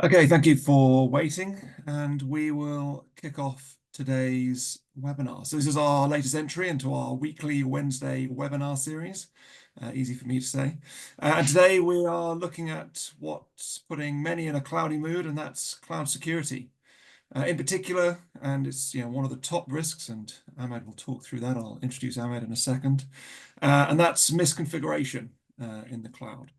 Okay, thank you for waiting, and we will kick off today's webinar. So this is our latest entry into our weekly Wednesday webinar series. Easy for me to say. And today we are looking at what's putting many in a cloudy mood, and that's cloud security. In particular, and it's one of the top risks, and Ahmed will talk through that. I'll introduce Ahmed in a second. And that's misconfiguration in the cloud.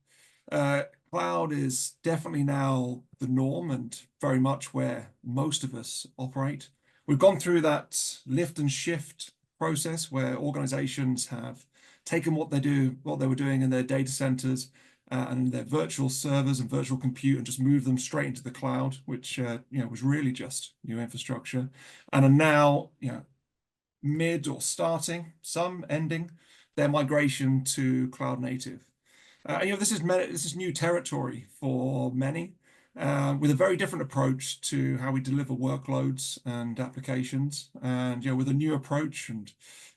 Uh, Cloud is definitely now the norm and very much where most of us operate. We've gone through that lift and shift process where organizations have taken what they were doing in their data centers and their virtual servers and virtual compute and just moved them straight into the cloud, which was really just new infrastructure, and are now mid or starting, some ending their migration to cloud native. This is new territory for many, with a very different approach to how we deliver workloads and applications, and with a new approach and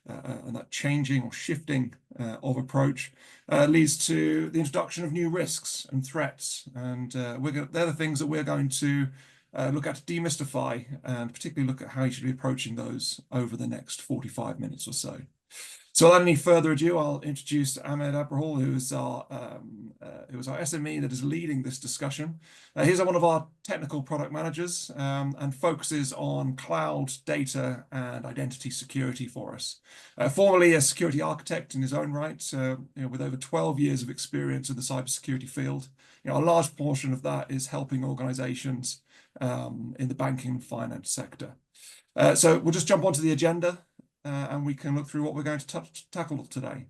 that changing or shifting of approach leads to the introduction of new risks and threats, and they're the things that we're going to look at to demystify, and particularly look at how you should be approaching those over the next 45 minutes or so. So without any further ado, I'll introduce Ahmed Abrahal, who is our SME that is leading this discussion. He's one of our technical product managers and focuses on cloud data and identity security for us. Formerly a security architect in his own right, with over 12 years of experience in the cybersecurity field. A large portion of that is helping organizations in the banking and finance sector. So we'll just jump onto the agenda. And we can look through what we're going to tackle today.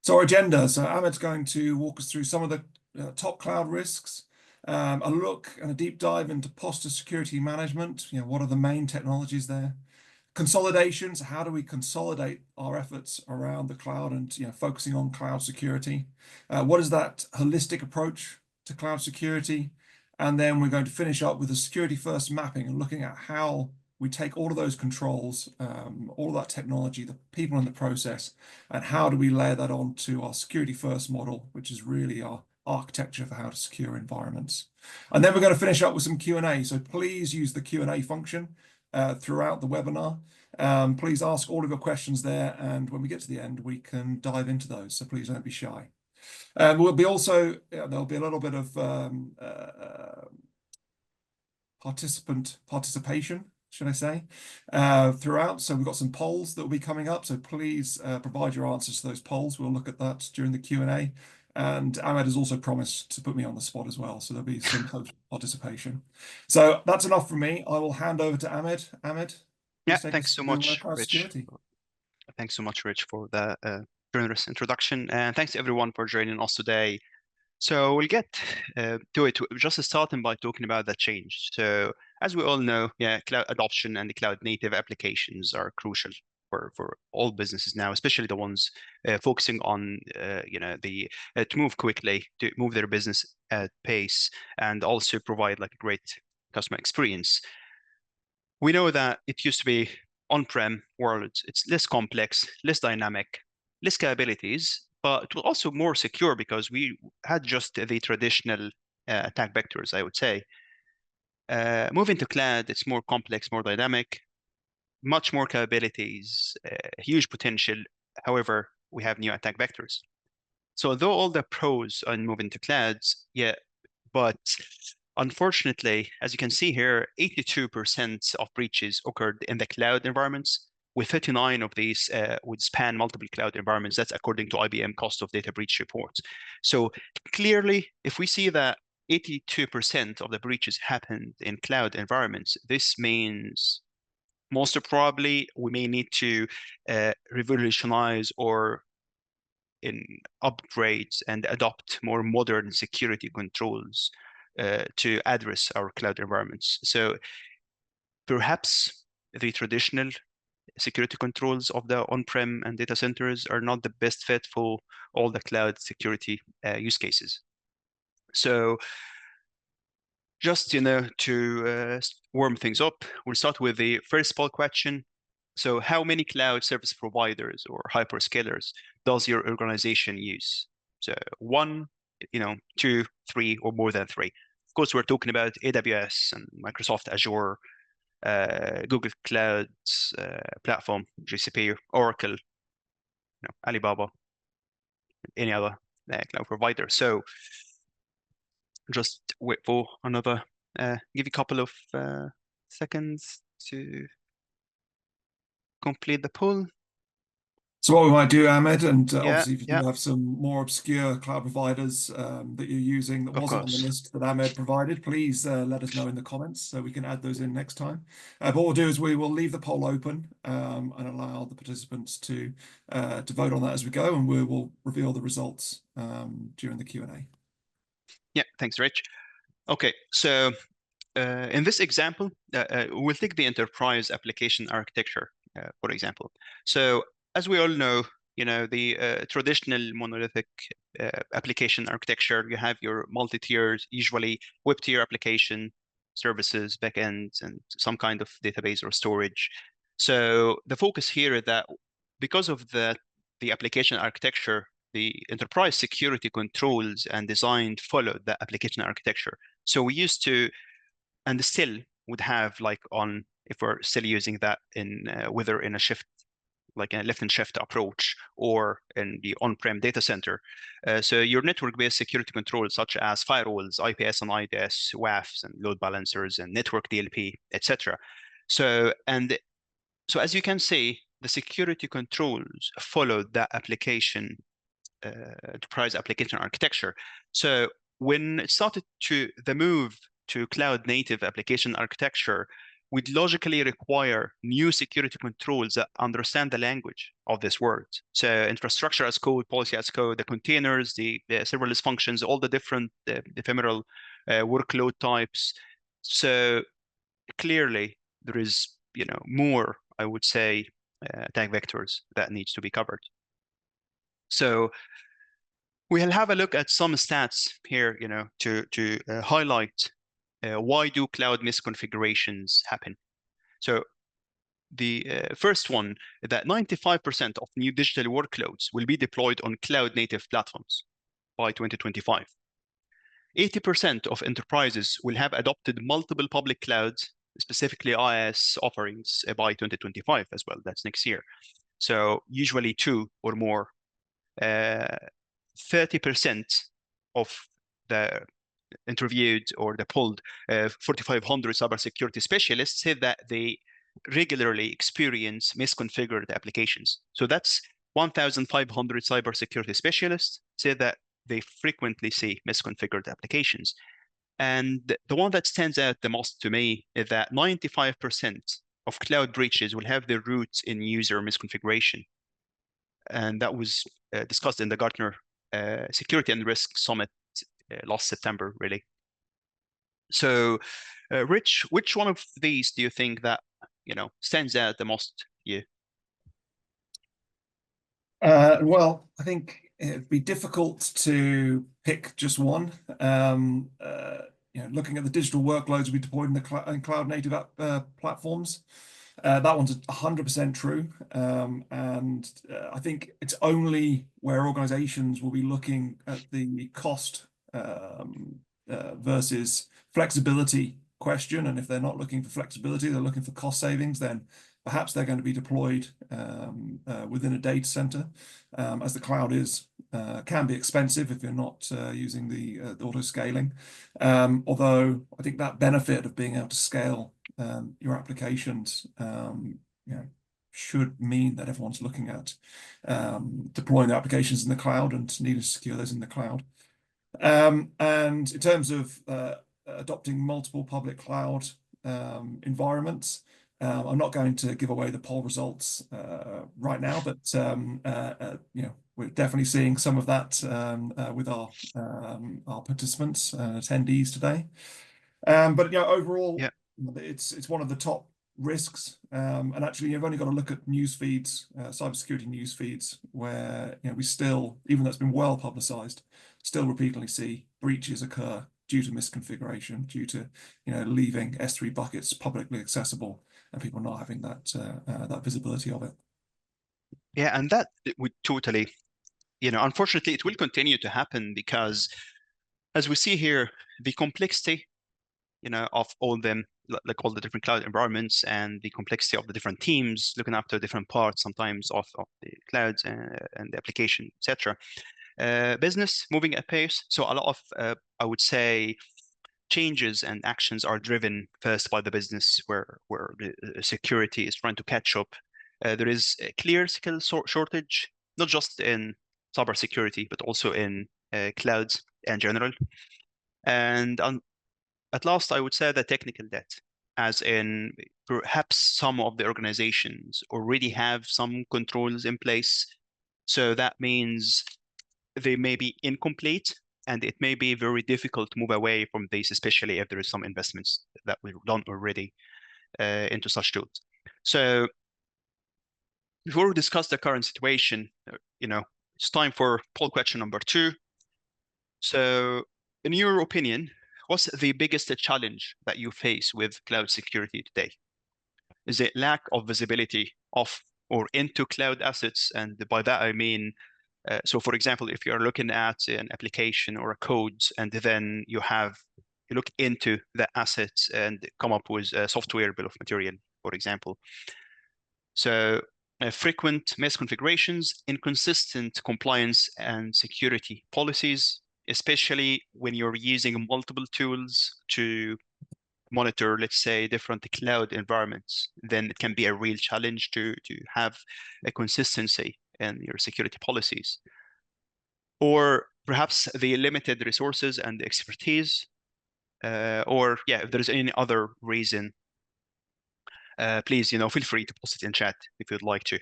So our agenda. So Ahmed's going to walk us through some of the top cloud risks, a look and a deep dive into posture security management. What are the main technologies there? Consolidations. How do we consolidate our efforts around the cloud and focusing on cloud security? What is that holistic approach to cloud security? And then we're going to finish up with a security first mapping and looking at how we take all of those controls, all of that technology, the people in the process, and how do we layer that onto our security first model, which is really our architecture for how to secure environments. And then we're going to finish up with some Q&A. So please use the Q&A function throughout the webinar. Please ask all of your questions there. And when we get to the end, we can dive into those. So please don't be shy. There'll be a little bit of participation, should I say, throughout. So we've got some polls that will be coming up. So please provide your answers to those polls. We'll look at that during the Q&A. And Ahmed has also promised to put me on the spot as well. So there'll be some participation. So that's enough from me. I will hand over to Ahmed. Ahmed, yeah, thanks so much, Rich. Security. Thanks so much, Rich, for the generous introduction. And thanks everyone for joining us today. So we'll get to it, just starting by talking about the change. So as we all know, cloud adoption and the cloud native applications are crucial for all businesses now, especially the ones focusing on, to move quickly, to move their business at pace, and also provide like a great customer experience. We know that it used to be on-prem world. It's less complex, less dynamic, less capabilities, but it was also more secure because we had just the traditional attack vectors, I would say. Moving to cloud, it's more complex, more dynamic, much more capabilities, huge potential. However, we have new attack vectors. So though all the pros on moving to clouds, but unfortunately, as you can see here, 82% of breaches occurred in the cloud environments, with 39 of these would span multiple cloud environments. That's according to IBM cost of data breach reports. So clearly, if we see that 82% of the breaches happened in cloud environments, this means most probably we may need to revolutionize or upgrade and adopt more modern security controls to address our cloud environments. So perhaps the traditional security controls of the on-prem and data centers are not the best fit for all the cloud security use cases. So just, to warm things up, we'll start with the first poll question. So how many cloud service providers or hyperscalers does your organization use? So 1, 2, 3, or more than 3. Of course, we're talking about AWS and Microsoft Azure, Google Cloud platform, GCP, Oracle, Alibaba, any other cloud provider. So just wait for another, give you a couple of seconds to complete the poll. So what we might do, Ahmed, and Yeah, obviously if you yeah, do have some more obscure cloud providers that you're using that of wasn't on the course. list that Ahmed provided, please let us know in the comments so we can add those in next time. But what we'll do is we will leave the poll open and allow the participants to vote on that as we go, and we will reveal the results during the Q&A. Yeah, thanks, Rich. Okay, so in this example, we'll take the enterprise application architecture, for example. So as we all know, the traditional monolithic application architecture, you have your multi-tiers, usually web tier application, services, backends, and some kind of database or storage. So the focus here is that because of the application architecture, the enterprise security controls and design follow the application architecture. So we used to, and still would have, like, on, if we're still using that in whether in a shift, like a lift and shift approach, or in the on-prem data center. So your network-based security controls such as firewalls, IPS and IDS, WAFs, and load balancers, and network DLP, etc. So as you can see, the security controls follow the application enterprise application architecture. So when it started the move to cloud native application architecture, would logically require new security controls that understand the language of this world. So infrastructure as code, policy as code, the containers, the serverless functions, all the different ephemeral workload types. So clearly there is, more, I would say, attack vectors that needs to be covered. So we'll have a look at some stats here, to highlight why do cloud misconfigurations happen. So the first one, that 95% of new digital workloads will be deployed on cloud native platforms by 2025. 80% of enterprises will have adopted multiple public clouds, specifically IaaS offerings, by 2025 as well. That's next year. So usually 2 or more. 30% of the interviewed or the polled 4,500 cybersecurity specialists said that they regularly experience misconfigured applications. So that's 1,500 cybersecurity specialists said that they frequently see misconfigured applications. And the one that stands out the most to me is that 95% of cloud breaches will have their roots in user misconfiguration. And that was discussed in the Gartner Security and Risk Summit last September, really. So, Rich, which one of these do you think that, stands out the most to you? Well, I think it'd be difficult to pick just one. Looking at the digital workloads we deployed in the cloud native platforms, that one's 100% true. And I think it's only where organizations will be looking at the cost versus flexibility question. And if they're not looking for flexibility, they're looking for cost savings, then perhaps they're going to be deployed within a data center, as the cloud can be expensive if you're not using the auto scaling. Although I think that benefit of being able to scale your applications, should mean that everyone's looking at deploying the applications in the cloud and needing to secure those in the cloud. And in terms of adopting multiple public cloud environments, I'm not going to give away the poll results right now, but we're definitely seeing some of that with our participants and attendees today. But overall, Yeah. it's one of the top risks. And actually, you've only got to look at news feeds, cybersecurity news feeds, where we still, even though it's been well publicized, still repeatedly see breaches occur due to misconfiguration, due to leaving S3 buckets publicly accessible and people not having that visibility of it. Yeah, and that would totally, unfortunately, it will continue to happen because, as we see here, the complexity, of all them, like all the different cloud environments and the complexity of the different teams looking after different parts sometimes of the clouds and the application, etc. Business moving at pace. So a lot of, I would say, changes and actions are driven first by the business where the security is trying to catch up. There is a clear skill shortage, not just in cybersecurity, but also in clouds in general. And at last, I would say the technical debt, as in perhaps some of the organizations already have some controls in place. So that means they may be incomplete and it may be very difficult to move away from this, especially if there is some investments that we've done already into such tools. So before we discuss the current situation, it's time for poll question number 2. So in your opinion, what's the biggest challenge that you face with cloud security today? Is it lack of visibility of or into cloud assets? And by that, I mean, so for example, if you're looking at an application or a code, and then you look into the assets and come up with a software bill of material, for example. So frequent misconfigurations, inconsistent compliance and security policies, especially when you're using multiple tools to monitor, let's say, different cloud environments, then it can be a real challenge to have a consistency in your security policies. Or perhaps the limited resources and expertise, or if there's any other reason, please, feel free to post it in chat if you'd like to.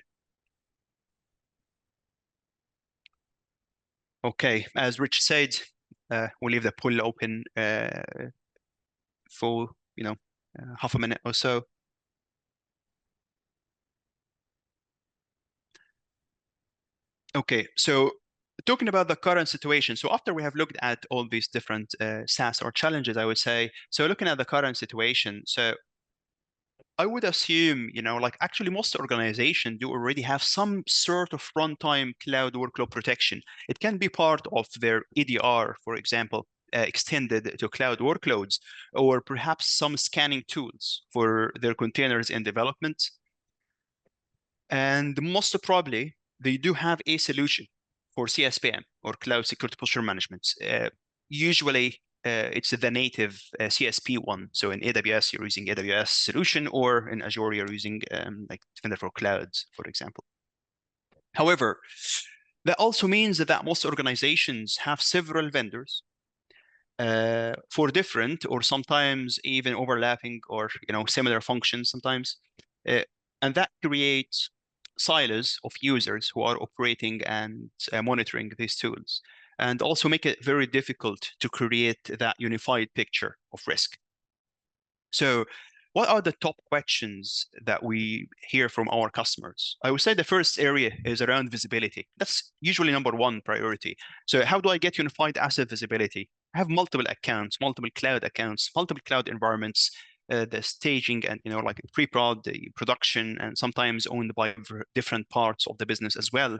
Okay, as Rich said, we'll leave the poll open for, half a minute or so. Okay, so talking about the current situation. So after we have looked at all these different SaaS or challenges, I would say, so looking at the current situation, so I would assume, like actually most organizations do already have some sort of runtime cloud workload protection. It can be part of their EDR, for example, extended to cloud workloads, or perhaps some scanning tools for their containers in development. And most probably, they do have a solution for CSPM or Cloud Security Posture Management. Usually, it's the native CSP one. So in AWS, you're using AWS solution, or in Azure, you're using like Defender for Clouds, for example. However, that also means that most organizations have several vendors for different or sometimes even overlapping or similar functions sometimes, and that creates silos of users who are operating and monitoring these tools, and also make it very difficult to create that unified picture of risk. So what are the top questions that we hear from our customers? I would say the first area is around visibility. That's usually number one priority. So how do I get unified asset visibility? I have multiple accounts, multiple cloud accounts, multiple cloud environments, the staging and, like pre-prod, the production, and sometimes owned by different parts of the business as well.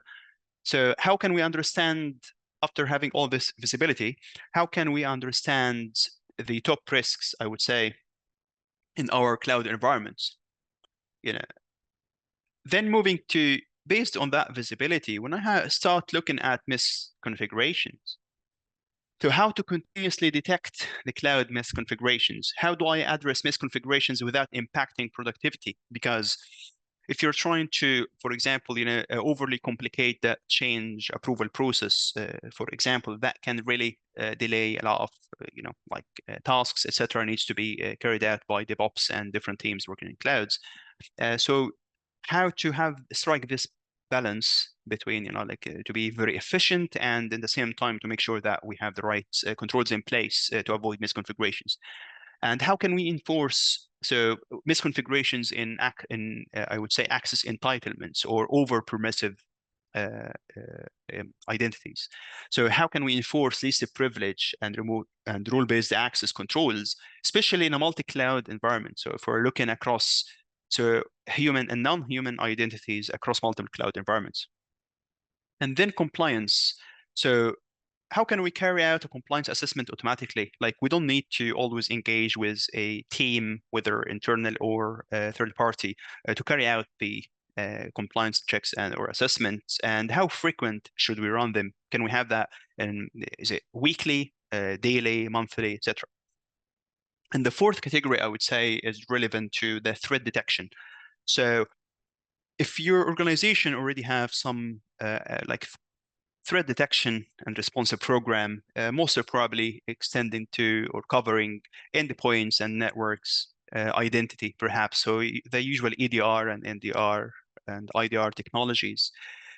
So how can we understand, after having all this visibility, how can we understand the top risks, I would say, in our cloud environments? Then moving to, based on that visibility, when I start looking at misconfigurations, so how to continuously detect the cloud misconfigurations? How do I address misconfigurations without impacting productivity? Because if you're trying to, for example, overly complicate that change approval process, for example, that can really delay a lot of, tasks, etc., needs to be carried out by DevOps and different teams working in clouds. So how to strike this balance between, to be very efficient and in the same time to make sure that we have the right controls in place to avoid misconfigurations. And how can we enforce misconfigurations in I would say access entitlements or over permissive identities? So how can we enforce least privilege and remote and rule-based access controls, especially in a multi-cloud environment? So if we're looking across human and non-human identities across multiple cloud environments. And then compliance. So how can we carry out a compliance assessment automatically? Like we don't need to always engage with a team, whether internal or third party, to carry out the compliance checks and or assessments. And how frequent should we run them? Can we have that? And is it weekly, daily, monthly, etc.? And the fourth category I would say is relevant to the threat detection. So if your organization already have some like threat detection and responsive program, most are probably extending to or covering endpoints and networks, identity perhaps. So the usual EDR and NDR and IDR technologies.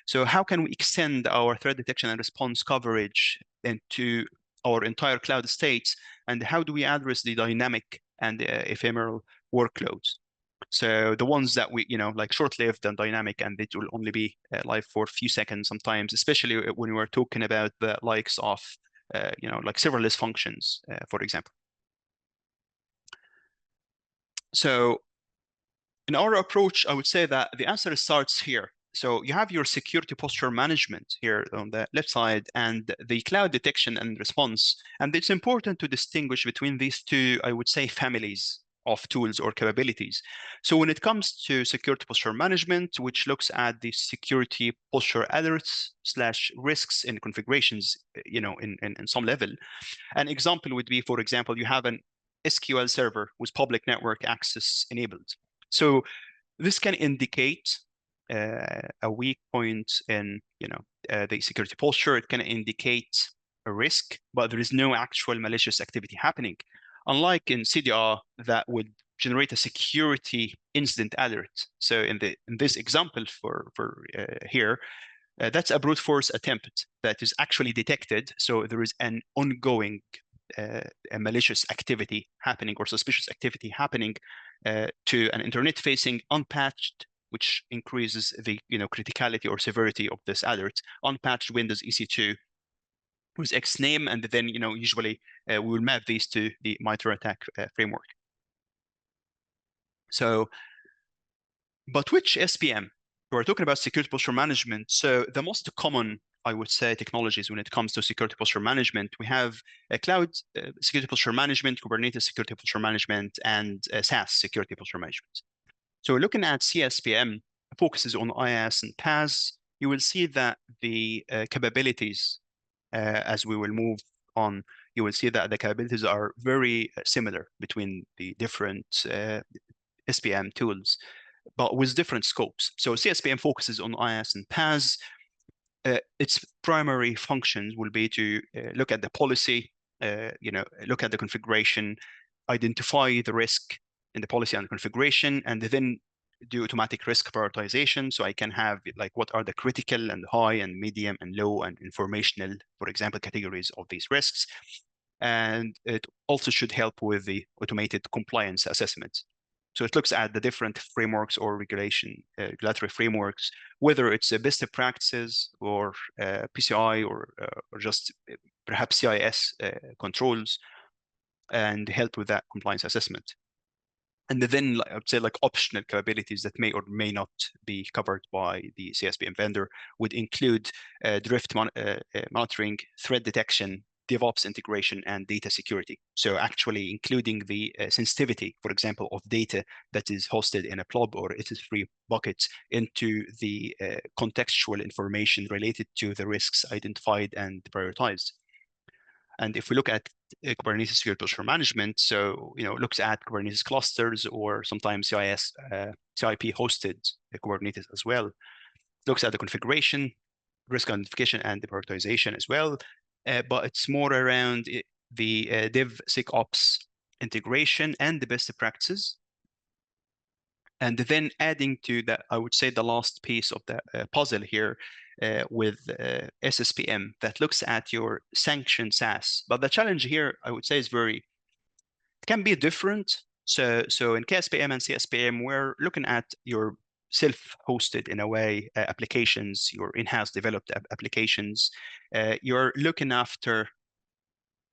So how can we extend our threat detection and response coverage into our entire cloud estates? And how do we address the dynamic and ephemeral workloads? So the ones that we, like short-lived and dynamic, and it will only be live for a few seconds sometimes, especially when we're talking about the likes of, like serverless functions, for example. So in our approach, I would say that the answer starts here. So you have your security posture management here on the left side and the cloud detection and response. And it's important to distinguish between these two, I would say, families of tools or capabilities. So when it comes to security posture management, which looks at the security posture alerts / risks and configurations, in some level, an example would be, for example, you have an SQL server with public network access enabled. So this can indicate a weak point in, the security posture. It can indicate a risk, but there is no actual malicious activity happening. Unlike in CDR, that would generate a security incident alert. So in this example for here, that's a brute force attempt that is actually detected. So there is an ongoing a malicious activity happening or suspicious activity happening to an internet-facing unpatched, which increases the criticality or severity of this alert, unpatched Windows EC2 with X name, and then usually we will map these to the MITRE ATT&CK framework. So, but which SPM? We're talking about security posture management. So the most common, I would say, technologies when it comes to security posture management, we have a cloud security posture management, Kubernetes security posture management, and SaaS security posture management. So looking at CSPM focuses on IaaS and PaaS, you will see that the capabilities, as we will move on, you will see that the capabilities are very similar between the different SPM tools, but with different scopes. So CSPM focuses on IaaS and PaaS. Its primary functions will be to look at the policy, look at the configuration, identify the risk in the policy and configuration, and then do automatic risk prioritization. So I can have like what are the critical and high and medium and low and informational, for example, categories of these risks. And it also should help with the automated compliance assessment. So it looks at the different frameworks or regulatory frameworks, whether it's best practices or PCI or just perhaps CIS controls, and help with that compliance assessment. And then I would say like optional capabilities that may or may not be covered by the CSPM vendor would include drift monitoring, threat detection, DevOps integration, and data security. So actually including the sensitivity, for example, of data that is hosted in a blob or SS3 bucket into the contextual information related to the risks identified and prioritized. And if we look at Kubernetes security posture management, so it looks at Kubernetes clusters or sometimes CIS, CIP hosted Kubernetes as well. It looks at the configuration, risk identification, and the prioritization as well. But it's more around the DevSecOps integration and the best practices. And then adding to that, I would say the last piece of the puzzle here with SSPM that looks at your sanctioned SaaS. But the challenge here, I would say, it can be different. So in KSPM and CSPM, we're looking at your self-hosted, in a way, applications, your in-house developed applications. You're looking after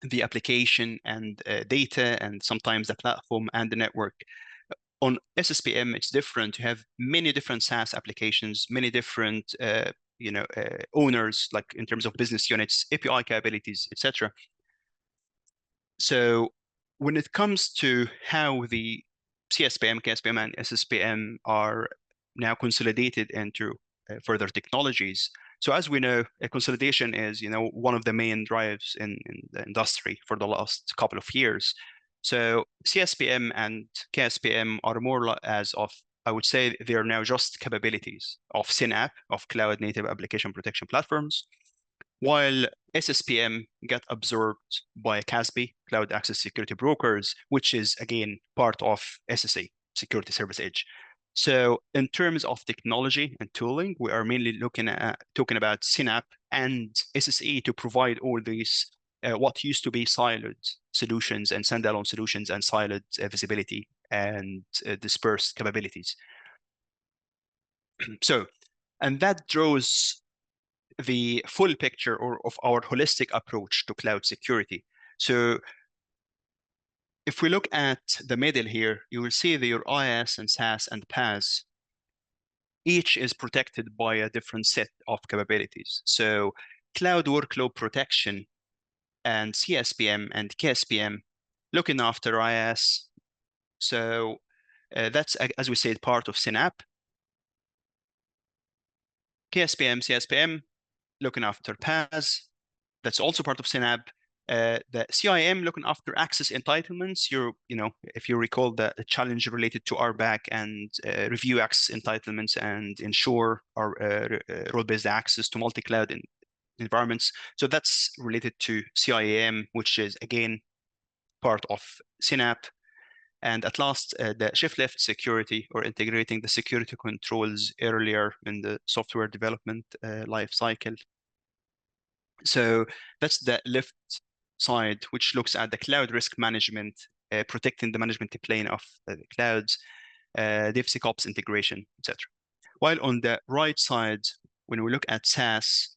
the application and data and sometimes the platform and the network. On SSPM, it's different. You have many different SaaS applications, many different owners, like in terms of business units, API capabilities, etc. So when it comes to how the CSPM, KSPM, and SSPM are now consolidated into further technologies. So as we know, consolidation is one of the main drives in the industry for the last couple of years. So CSPM and KSPM are more as of, I would say, they are now just capabilities of SynApp, of Cloud Native Application Protection Platforms, while SSPM got absorbed by CASB, Cloud Access Security Brokers, which is again part of SSA, Security Service Edge. So in terms of technology and tooling, we are mainly talking about SynApp and SSE to provide all these what used to be siloed solutions and standalone solutions and siloed visibility and dispersed capabilities. So, and that draws the full picture of our holistic approach to cloud security. So if we look at the middle here, you will see that your IaaS and SaaS and PaaS, each is protected by a different set of capabilities. So cloud workload protection and CSPM and KSPM looking after IaaS. So that's, as we said, part of SynApp. KSPM, CSPM, looking after PaaS. That's also part of SynApp. The CIM looking after access entitlements. If you recall the challenge related to RBAC and review access entitlements and ensure our role-based access to multi-cloud environments. So that's related to CIAM, which is again part of SynApp. And at last, the shift-left security, or integrating the security controls earlier in the software development life cycle. So that's the left side, which looks at the cloud risk management, protecting the management plane of the clouds, DevSecOps integration, etc. While on the right side, when we look at SaaS,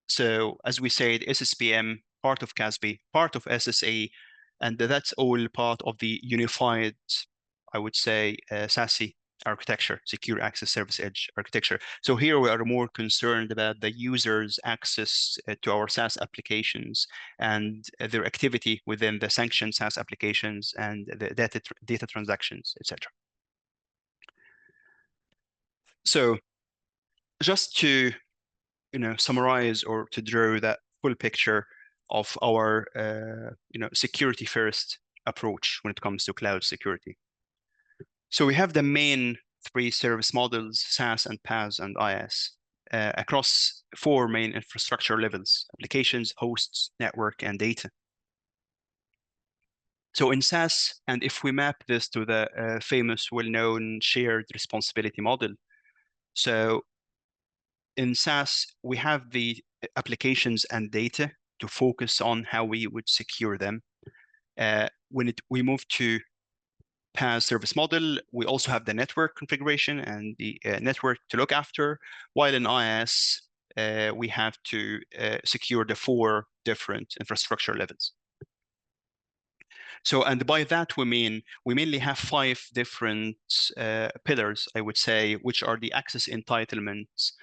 so as we said, SSPM, part of CASB, part of SSA, and that's all part of the unified, I would say, SASE architecture, secure access service edge architecture. So here we are more concerned about the users' access to our SaaS applications and their activity within the sanctioned SaaS applications and the data transactions, etc. So just to summarize or to draw that full picture of our security first approach when it comes to cloud security. So we have the main three service models, SaaS and PaaS and IaaS, across four main infrastructure levels: applications, hosts, network, and data. So in SaaS, and if we map this to the famous, well-known shared responsibility model, so in SaaS, we have the applications and data to focus on how we would secure them. When we move to PaaS service model, we also have the network configuration and the network to look after, while in IaaS, we have to secure the four different infrastructure levels. So, and by that we mean we mainly have five different pillars, I would say, which are the access entitlements,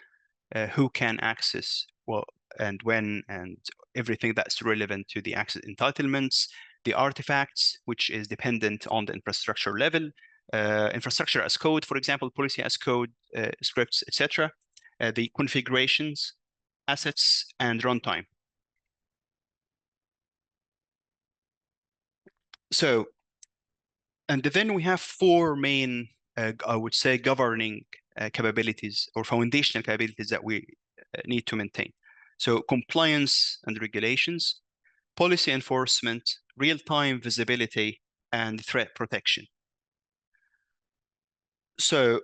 who can access, well, and when, and everything that's relevant to the access entitlements, the artifacts, which is dependent on the infrastructure level, infrastructure as code, for example, policy as code, scripts, etc., the configurations, assets, and runtime. So, and then we have four main, I would say, governing capabilities or foundational capabilities that we need to maintain. So compliance and regulations, policy enforcement, real-time visibility, and threat protection. So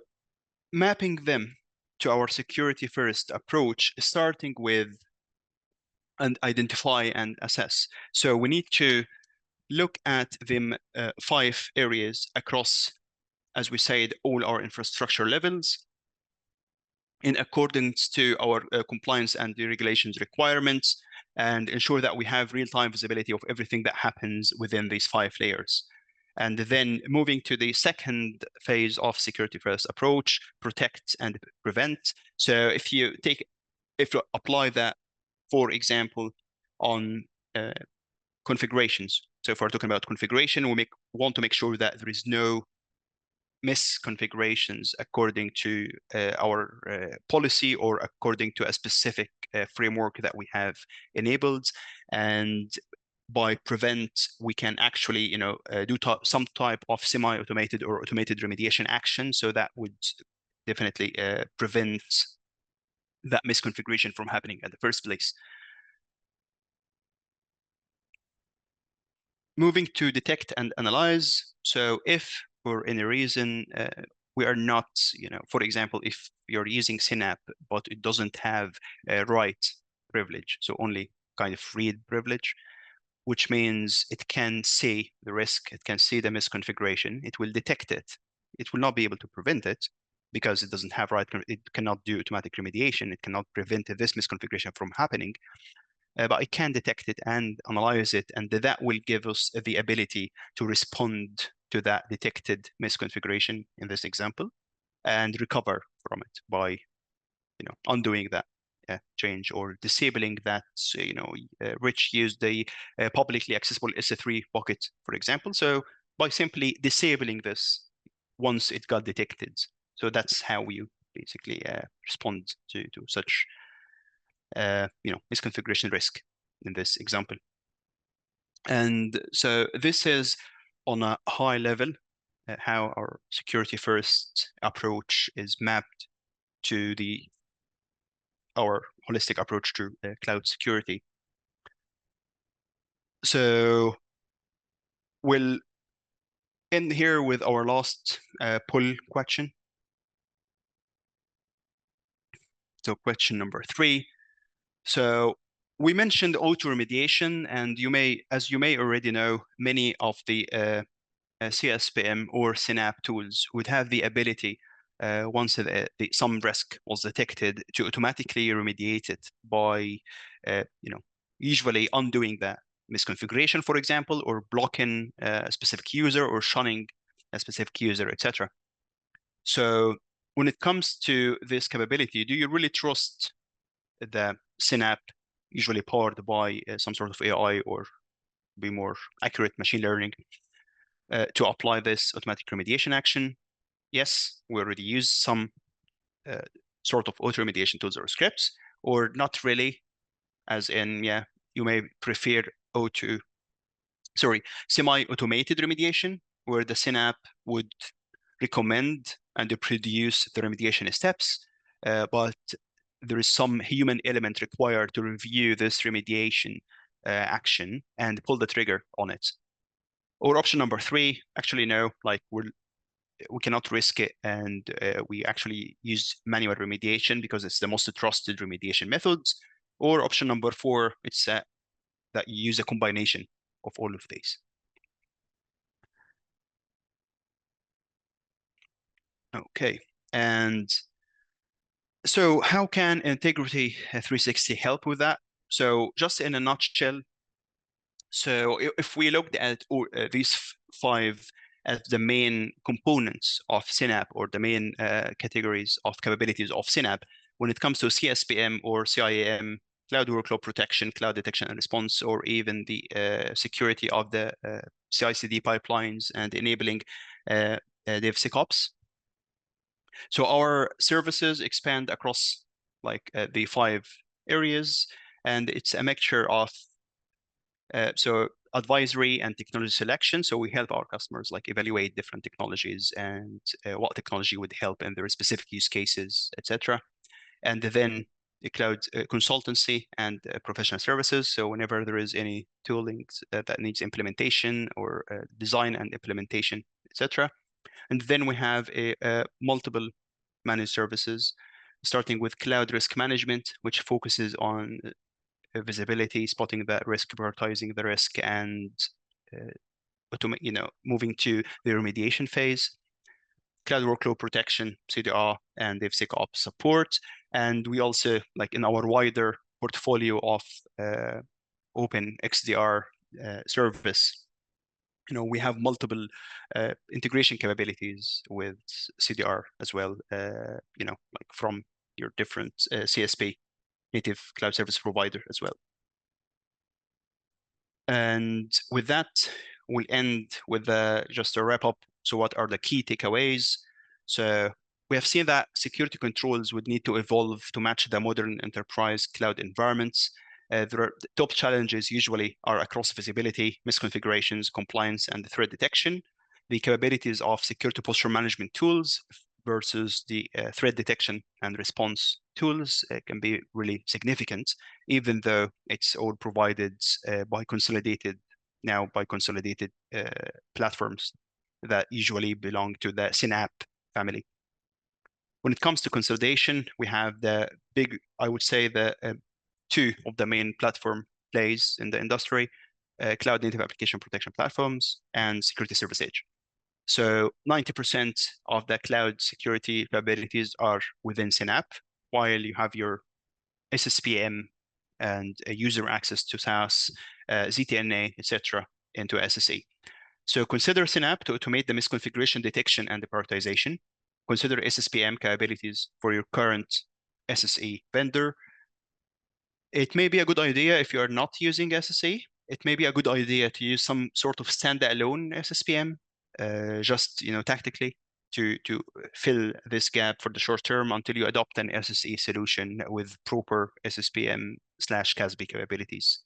mapping them to our security-first approach, starting with and identify and assess. So we need to look at them five areas across, as we said, all our infrastructure levels in accordance to our compliance and the regulations requirements, and ensure that we have real-time visibility of everything that happens within these five layers. And then moving to the second phase of security first approach, protect and prevent. So if you take if you apply that, for example, on configurations. So if we're talking about configuration, we want to make sure that there is no misconfigurations according to our policy or according to a specific framework that we have enabled. And by prevent, we can actually, do some type of semi-automated or automated remediation action. So that would definitely prevent that misconfiguration from happening in the first place. Moving to detect and analyze. So if for any reason we are not, for example, if you're using Synap, but it doesn't have a write privilege, so only kind of read privilege, which means it can see the risk, it can see the misconfiguration, it will detect it. It will not be able to prevent it because it doesn't have write, it cannot do automatic remediation, it cannot prevent this misconfiguration from happening. But it can detect it and analyze it, and that will give us the ability to respond to that detected misconfiguration in this example and recover from it by, undoing that change or disabling that. Rich used the publicly accessible S3 bucket, for example. So by simply disabling this once it got detected. So that's how we basically respond to such misconfiguration risk in this example. And so this is on a high level how our security first approach is mapped to our holistic approach to cloud security. So we'll end here with our last poll question. So question number 3. So we mentioned auto remediation, and as you may already know, many of the CSPM or Synap tools would have the ability, once some risk was detected, to automatically remediate it by, usually undoing that misconfiguration, for example, or blocking a specific user or shunning a specific user, etc. So when it comes to this capability, do you really trust the Synap, usually powered by some sort of AI or be more accurate machine learning, to apply this automatic remediation action? Yes, we already use some sort of auto remediation tools or scripts, or not really, as in, you may prefer semi-automated remediation, where the Synap would recommend and produce the remediation steps, but there is some human element required to review this remediation action and pull the trigger on it. Or option number 3, actually no, like we cannot risk it, and we actually use manual remediation because it's the most trusted remediation methods. Or option number 4, it's that you use a combination of all of these. Okay, and so how can Integrity360 help with that? So just in a nutshell, so if we looked at these 5 as the main components of Synap, or the main categories of capabilities of Synap, when it comes to CSPM or CIAM, cloud workload protection, cloud detection and response, or even the security of the CI/CD pipelines and enabling DevSecOps. So our services expand across the 5 areas, and it's a mixture of so advisory and technology selection. So we help our customers evaluate different technologies and what technology would help in their specific use cases, etc. And then the cloud consultancy and professional services. So whenever there is any tooling that needs implementation or design and implementation, etc. And then we have multiple managed services, starting with cloud risk management, which focuses on visibility, spotting that risk, prioritizing the risk, and moving to the remediation phase. Cloud workload protection, CDR, and DevSecOps support. And we also, in our wider portfolio of open XDR service, we have multiple integration capabilities with CDR as well, from your different CSP native cloud service provider as well. And with that, we'll end with just a wrap up. So what are the key takeaways? So we have seen that security controls would need to evolve to match the modern enterprise cloud environments. The top challenges usually are across visibility, misconfigurations, compliance, and threat detection. The capabilities of security posture management tools versus the threat detection and response tools can be really significant, even though it's all provided by consolidated platforms that usually belong to the SynApp family. When it comes to consolidation, we have the big, I would say, the two of the main platform plays in the industry, cloud native application protection platforms and security service edge. So 90% of the cloud security capabilities are within SynApp, while you have your SSPM and user access to SaaS, ZTNA, etc., into SSE. So consider SynApp to automate the misconfiguration detection and the prioritization. Consider SSPM capabilities for your current SSE vendor. It may be a good idea if you are not using SSE. It may be a good idea to use some sort of standalone SSPM, just tactically to fill this gap for the short term until you adopt an SSE solution with proper SSPM/CASB capabilities.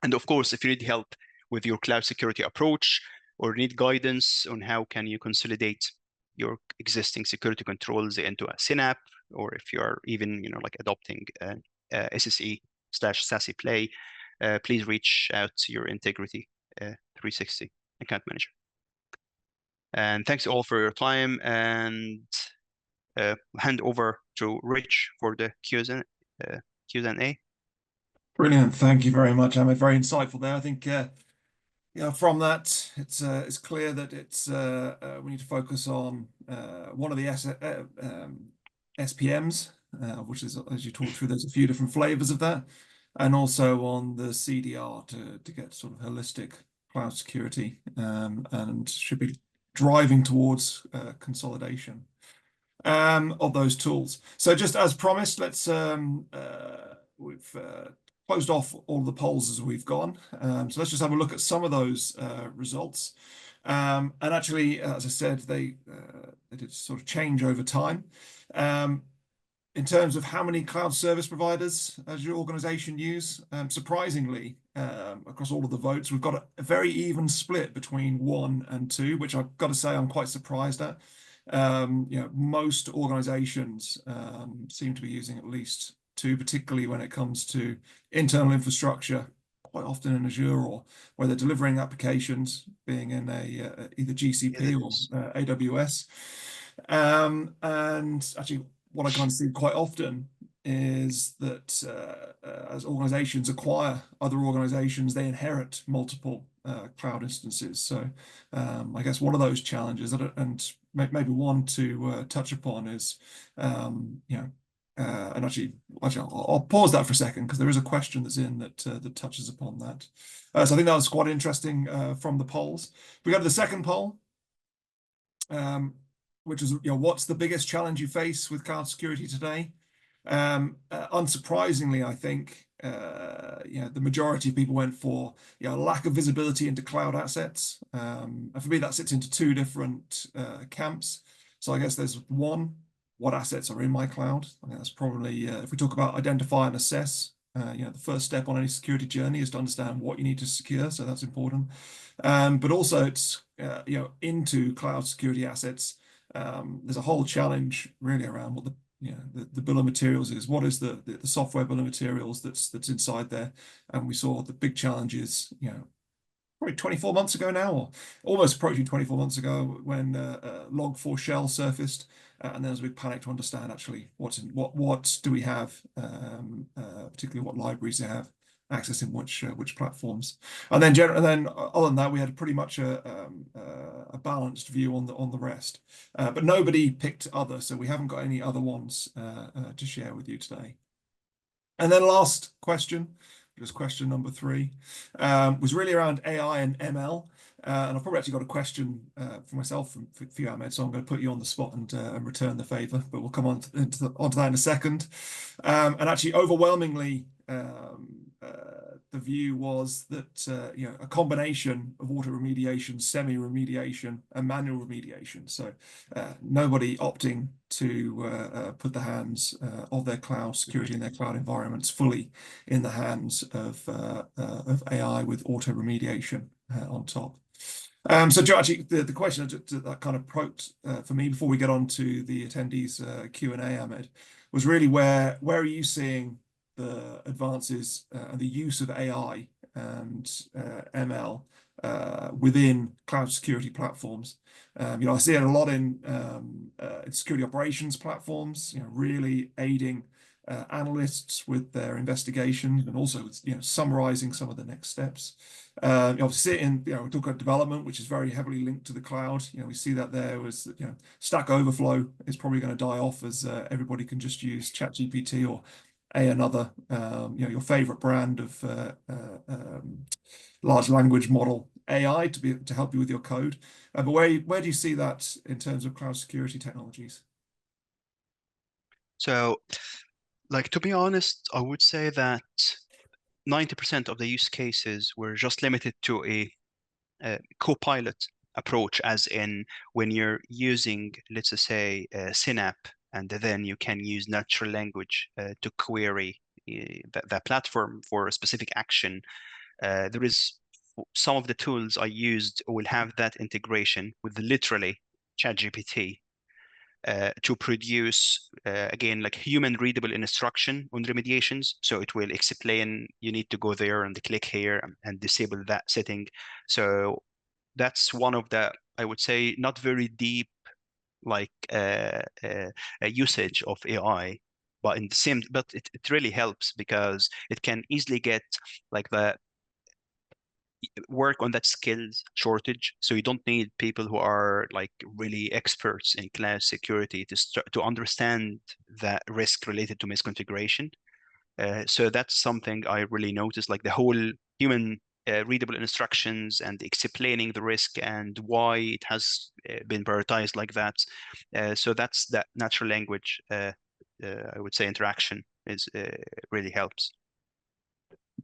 And of course, if you need help with your cloud security approach or need guidance on how can you consolidate your existing security controls into a SynApp, or if you are even like adopting SSE/SASE play, please reach out to your Integrity360 account manager. And thanks all for your time, and hand over to Rich for the Q&A. Brilliant. Thank you very much, Ahmed. Very insightful there. I think from that, it's clear that we need to focus on one of the SPMs, which is, as you talked through, there's a few different flavors of that, and also on the CDR to get sort of holistic cloud security, and should be driving towards consolidation of those tools. So just as promised, we've closed off all the polls as we've gone. So let's just have a look at some of those results. And actually, as I said, they did sort of change over time. In terms of how many cloud service providers does your organization use, surprisingly, across all of the votes, we've got a very even split between 1 and 2, which I've got to say I'm quite surprised at. Most organizations seem to be using at least 2, particularly when it comes to internal infrastructure, quite often in Azure, or where they're delivering applications, being in either GCP or AWS. And actually, what I kind of see quite often is that as organizations acquire other organizations, they inherit multiple cloud instances. So I guess one of those challenges, and maybe one to touch upon, is and actually, I'll pause that for a second because there is a question that's in that touches upon that. So I think that was quite interesting from the polls. We go to the second poll, which is what's the biggest challenge you face with cloud security today? Unsurprisingly, I think the majority of people went for lack of visibility into cloud assets. And for me, that sits into 2 different camps. So I guess there's one, what assets are in my cloud? I think that's probably, if we talk about identify and assess, the first step on any security journey is to understand what you need to secure. So that's important. But also it's, into cloud security assets. There's a whole challenge really around what the bill of materials is. What is the software bill of materials that's inside there? And we saw the big challenges, probably 24 months ago now, or almost approaching 24 months ago, when Log4Shell surfaced, and there was a big panic to understand actually what do we have, particularly what libraries they have access in which platforms. And then other than that, we had pretty much a balanced view on the rest. But nobody picked other, so we haven't got any other ones to share with you today. And then last question, just question number 3, was really around AI and ML. And I've probably actually got a question for myself for you, Ahmed, so I'm going to put you on the spot and return the favor, but we'll come on onto that in a second. And actually, overwhelmingly, the view was that a combination of auto remediation, semi-remediation, and manual remediation. So nobody opting to put the hands of their cloud security and their cloud environments fully in the hands of AI with auto remediation on top. So Joe, actually, the question that kind of poked for me before we get on to the attendees Q&A, Ahmed, was really where are you seeing the advances and the use of AI and ML within cloud security platforms? I see it a lot in security operations platforms, really aiding analysts with their investigations and also summarizing some of the next steps. Obviously, we talk about development, which is very heavily linked to the cloud. We see that there was, Stack Overflow is probably going to die off as everybody can just use ChatGPT or another, your favorite brand of large language model AI to help you with your code. But where do you see that in terms of cloud security technologies? So, to be honest, I would say that 90% of the use cases were just limited to a co-pilot approach, as in when you're using, let's just say, Synapse, and then you can use natural language to query the platform for a specific action. There is some of the tools I used will have that integration with literally ChatGPT to produce, again, like human readable instruction on remediations. So it will explain, you need to go there and click here and disable that setting. So that's one of the, I would say, not very deep usage of AI, but it really helps because it can easily get the work on that skills shortage. So you don't need people who are really experts in cloud security to understand that risk related to misconfiguration. So that's something I really noticed, the whole human readable instructions and explaining the risk and why it has been prioritized like that. So that's that natural language, I would say, interaction is really helps.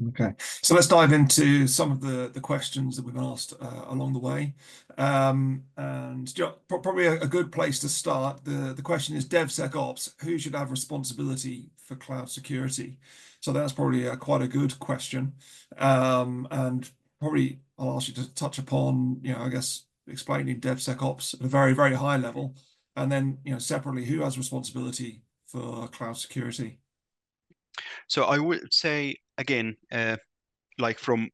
Okay, so let's dive into some of the questions that we've been asked along the way. And probably a good place to start. The question is DevSecOps, who should have responsibility for cloud security? So that's probably quite a good question. And probably I'll ask you to touch upon, I guess, explaining DevSecOps at a very, very high level. And then, separately, who has responsibility for cloud security? So I would say, again, from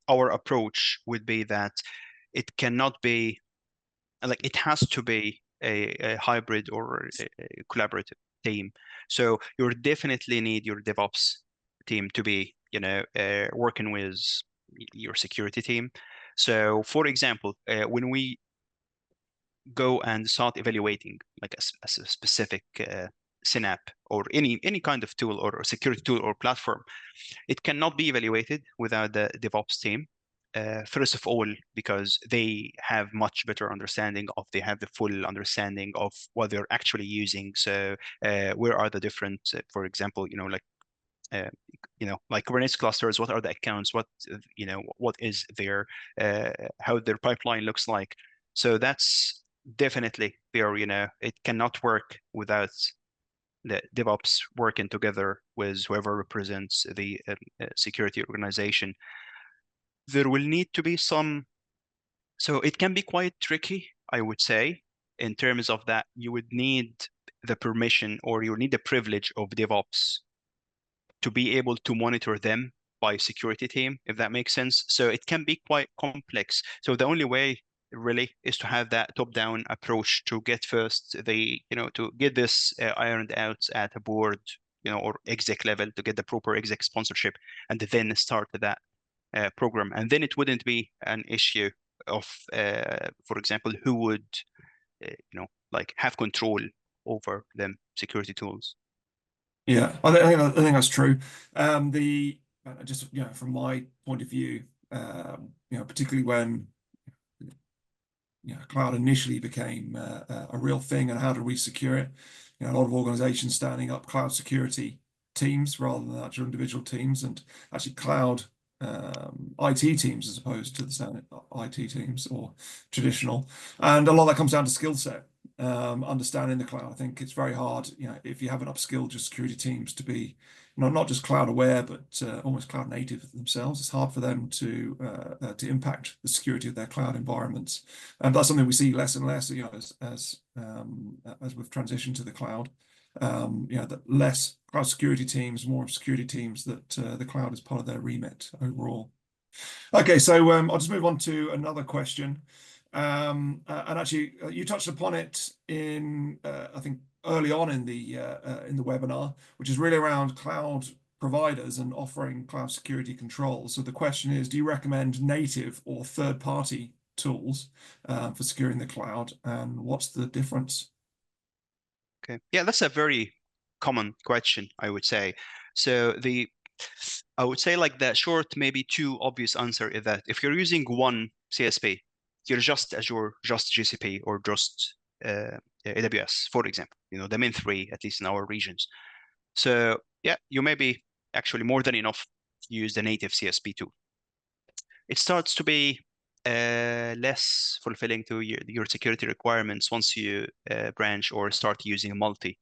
our approach would be that it cannot be, it has to be a hybrid or a collaborative team. So you definitely need your DevOps team to be, working with your security team. So for example, when we go and start evaluating a specific Synapse or any kind of tool or security tool or platform, it cannot be evaluated without the DevOps team. First of all, because they have much better understanding they have the full understanding of what they're actually using. So where are the different, for example, Kubernetes clusters, what are the accounts, what is their, how their pipeline looks like. So that's definitely there, it cannot work without the DevOps working together with whoever represents the security organization. There will need to be so it can be quite tricky, I would say, in terms of that you would need the permission or you need the privilege of DevOps to be able to monitor them by security team, if that makes sense. So it can be quite complex. So the only way really is to have that top-down approach to get first to get this ironed out at a board, or exec level, to get the proper exec sponsorship, and then start that program. And then it wouldn't be an issue of, for example, who would, have control over them security tools. Yeah, I think that's true. just from my point of view, particularly when cloud initially became a real thing, and how do we secure it? A lot of organizations standing up cloud security teams rather than actual individual teams, and actually cloud IT teams as opposed to the standard IT teams or traditional. And a lot of that comes down to skill set, understanding the cloud. I think it's very hard, if you haven't upskilled your security teams to be not just cloud aware, but almost cloud native themselves. It's hard for them to impact the security of their cloud environments, and that's something we see less and less. As we've transitioned to the cloud, that less cloud security teams, more security teams that the cloud is part of their remit overall. Okay, so I'll just move on to another question. And actually, you touched upon it in, I think, early on in the webinar, which is really around cloud providers and offering cloud security controls. So the question is, do you recommend native or third-party tools for securing the cloud, and what's the difference? Okay. Yeah, that's a very common question, I would say. So I would say like the short, maybe too obvious answer is that if you're using one CSP, you're just Azure, just GCP, or just AWS, for example, the main three, at least in our regions. So yeah, you may be actually more than enough to use the native CSP tool. It starts to be less fulfilling to your security requirements once you branch or start using multi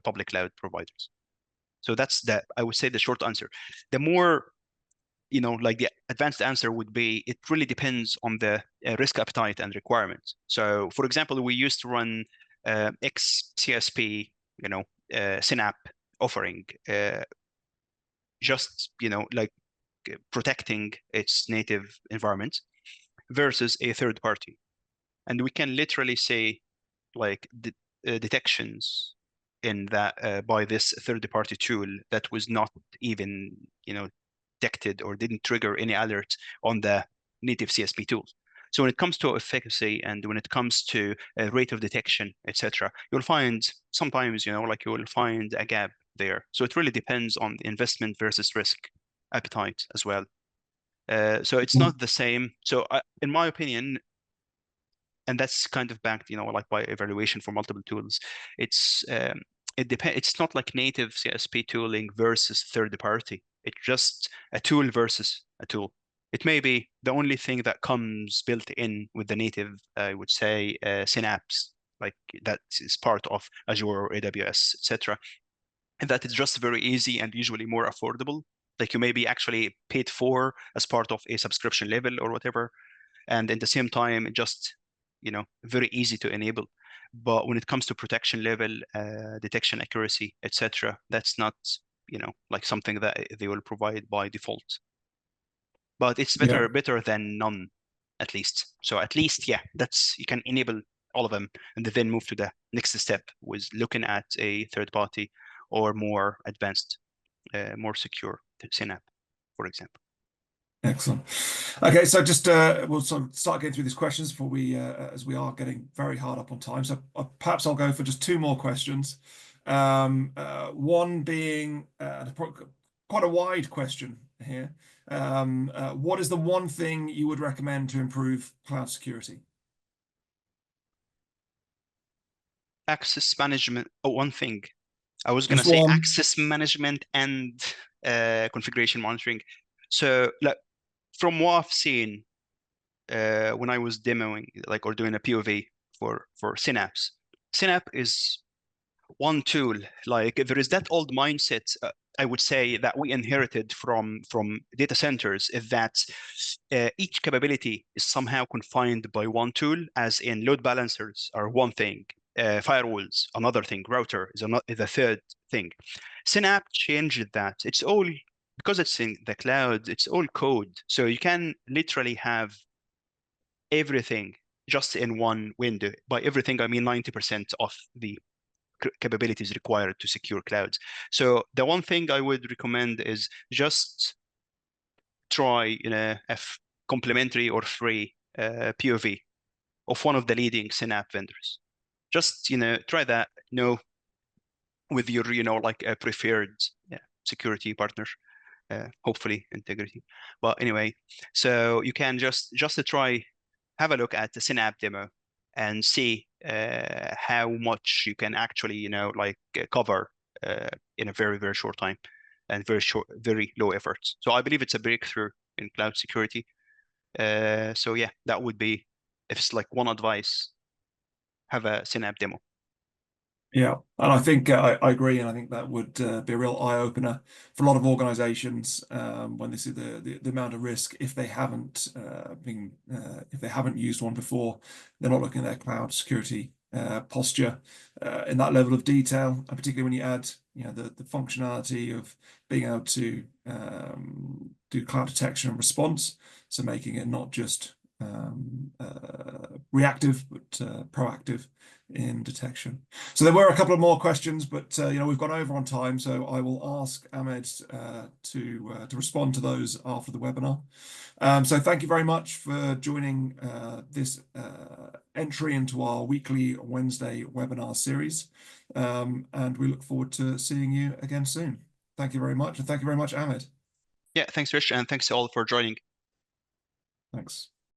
public cloud providers. So that's I would say the short answer. The more, like the advanced answer would be, it really depends on the risk appetite and requirements. So for example, we used to run X CSP, Synap offering, just, like protecting its native environment versus a third party. And we can literally say like detections in that by this third party tool that was not even, detected or didn't trigger any alert on the native CSP tools. So when it comes to efficacy and when it comes to rate of detection, etc., you'll find sometimes, like you will find a gap there. So it really depends on the investment versus risk appetite as well. So it's not the same. So in my opinion, and that's kind of backed, like by evaluation for multiple tools, it depends. It's not like native CSP tooling versus third party. It's just a tool versus a tool. It may be the only thing that comes built in with the native, I would say, Synapse, like that is part of Azure or AWS, etc. And that is just very easy and usually more affordable. Like you may be actually paid for as part of a subscription level or whatever, and at the same time, just very easy to enable. But when it comes to protection level, detection accuracy, etc., that's not like something that they will provide by default. But it's Yeah. better than none, at least. So at least, yeah, you can enable all of them and then move to the next step with looking at a third party or more advanced, more secure Synapse, for example. Excellent. Okay, so just we'll sort of start getting through these questions before as we are getting very hard up on time. So perhaps I'll go for just two more questions. One being quite a wide question here. What is the one thing you would recommend to improve cloud security? Access management. Oh, one thing. I was going to Just say one. access management and configuration monitoring. So, like, from what I've seen when I was demoing, like, or doing a POV for Synapse, Synapse is one tool. Like, there is that old mindset, I would say, that we inherited from data centers, is that each capability is somehow confined by one tool, as in load balancers are one thing, firewalls another thing, router is a third thing. Synapse changed that. It's all, because it's in the cloud, it's all code. So you can literally have everything just in one window. By everything, I mean 90% of the capabilities required to secure clouds. So the one thing I would recommend is just try, a complimentary or free POV of one of the leading Synapse vendors. Just, try that, with your, like a preferred security partner. hopefully integrity. But anyway, so you can just to try, have a look at the Synapse demo and see how much you can actually, like cover in a very, very short time and very low effort. So I believe it's a breakthrough in cloud security. So yeah, that would be, if it's like one advice, have a Synapse demo. Yeah, and I think I agree, and I think that would be a real eye opener for a lot of organisations when they see the amount of risk if they haven't if they haven't used one before, they're not looking at their cloud security posture in that level of detail, and particularly when you add the functionality of being able to do cloud detection and response, so making it not just reactive but proactive in detection. So there were a couple of more questions, but we've gone over on time, so I will ask Ahmed to respond to those after the webinar. So thank you very much for joining this entry into our weekly Wednesday webinar series, and we look forward to seeing you again soon. Thank you very much, and thank you very much, Ahmed. Yeah, thanks, Rich, and thanks to all for joining. Thanks.